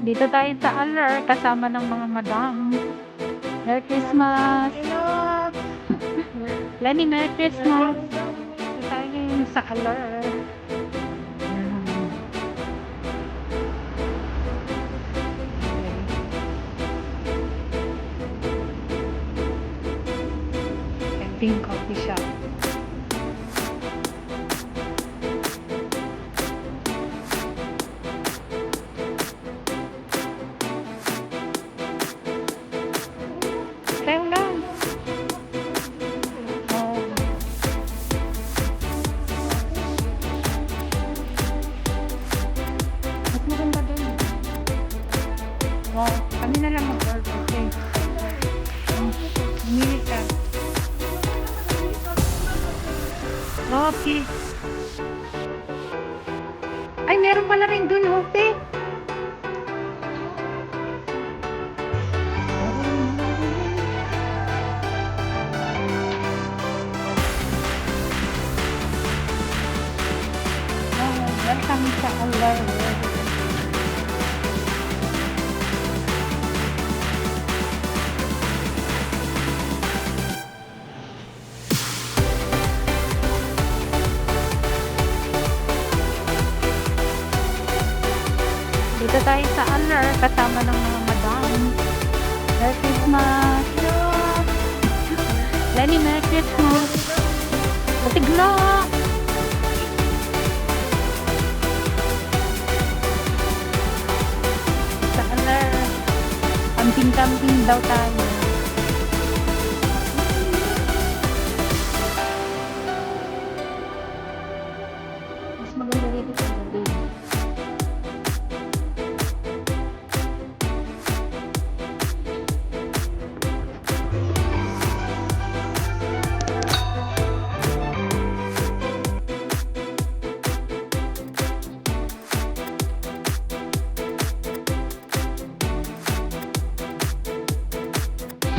Dito tayo sa Alar, kasama ng mga madam. Merry Christmas! Lenny, Merry Christmas! Dito tayo ngayon sa Alar. Canteen coffee shop. Tayo lang. Oh. Mas maganda dun. Wow. Kami na lang mag-order. Okay. Umili ka. Okay. Ay, meron pala rin dun, okay. Welcome sa Alar. Dito tayo sa Alar, kasama ng mga madam. Merry Christmas! Lenny, Merry Christmas! Patigla! Sa Alar, camping-camping daw tayo.